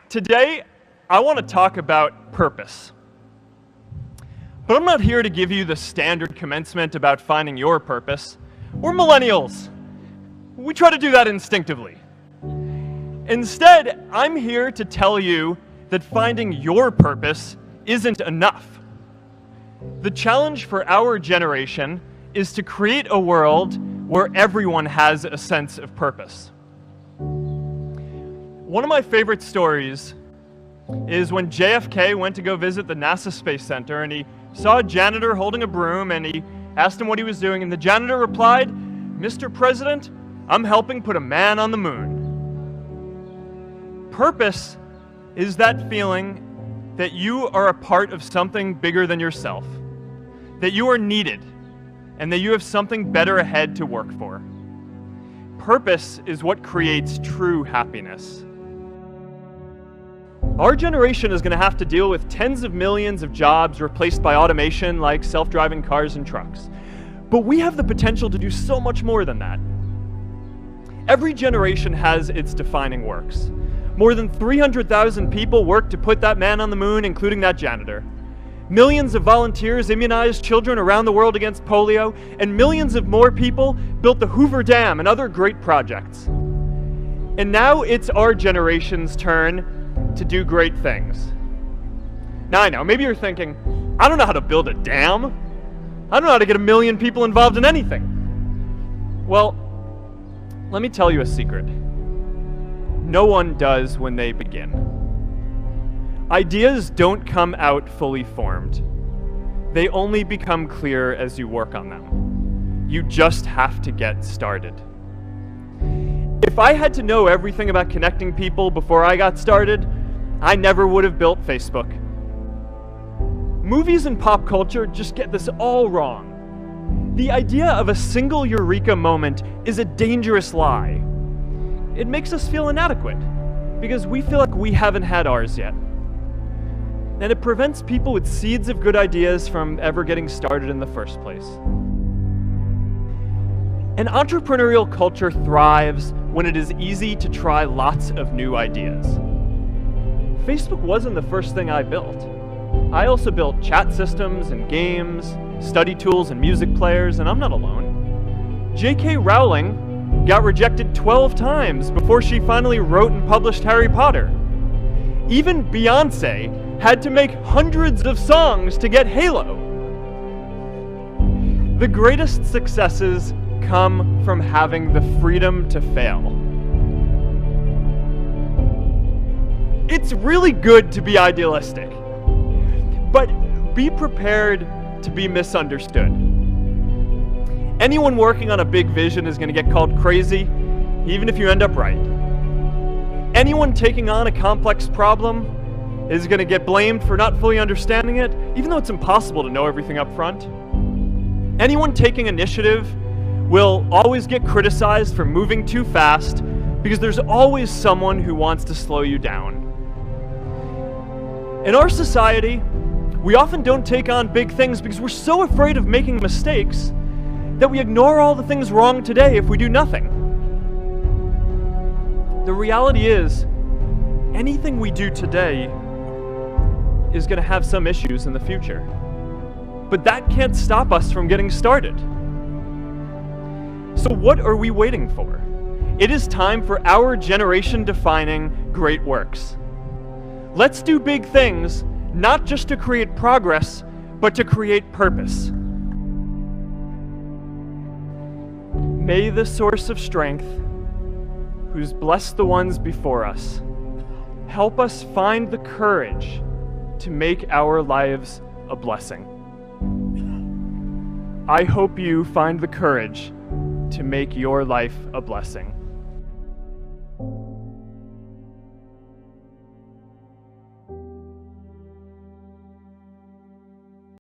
Today, I want to talk about purpose. But I'm not here to give you the standard commencement about finding your purpose. We're millennials. We try to do that instinctively. Instead, I'm here to tell you that finding your purpose isn't enough. The challenge for our generation is to create a world where everyone has a sense of purpose. One of my favorite stories is when JFK went to go visit the NASA Space Center, and he saw a janitor holding a broom, and he asked him what he was doing, and the janitor replied, "Mr. President, I'm helping put a man on the moon." Purpose is that feeling that you are a part of something bigger than yourself, that you are needed, and that you have something better ahead to work for. Purpose is what creates true happiness. Our generation is going to have to deal with tens of millions of jobs replaced by automation like self-driving cars and trucks. But we have the potential to do so much more than that. Every generation has its defining works. More than 300,000 people worked to put that man on the moon, including that janitor. Millions of volunteers immunized children around the world against polio, and millions of more people built the Hoover Dam and other great projects. And now it's our generation's turn to do great things. Now I know, maybe you're thinking, I don't know how to build a dam. I don't know how to get 1 million people involved in anything. Well, let me tell you a secret. No one does when they begin. Ideas don't come out fully formed. They only become clear as you work on them. You just have to get started. If I had to know everything about connecting people before I got started, I never would have built Facebook. Movies and pop culture just get this all wrong. The idea of a single eureka moment is a dangerous lie. It makes us feel inadequate because we feel like we haven't had ours yet. And it prevents people with seeds of good ideas from ever getting started in the first place. An entrepreneurial culture thrives when it is easy to try lots of new ideas. Facebook wasn't the first thing I built. I also built chat systems and games, study tools and music players, and I'm not alone. J.K. Rowling got rejected 12 times before she finally wrote and published Harry Potter. Even Beyoncé had to make hundreds of songs to get Halo. The greatest successes come from having the freedom to fail. It's really good to be idealistic, but be prepared to be misunderstood. Anyone working on a big vision is going to get called crazy, even if you end up right. Anyone taking on a complex problem is going to get blamed for not fully understanding it, even though it's impossible to know everything up front. Anyone taking initiative will always get criticized for moving too fast because there's always someone who wants to slow you down. In our society, we often don't take on big things because we're so afraid of making mistakes that we ignore all the things wrong today if we do nothing. The reality is, anything we do today is going to have some issues in the future. But that can't stop us from getting started. So what are we waiting for? It is time for our generation-defining great works. Let's do big things, not just to create progress, but to create purpose. May the source of strength, who's blessed the ones before us, help us find the courage to make our lives a blessing. I hope you find the courage to make your life a blessing.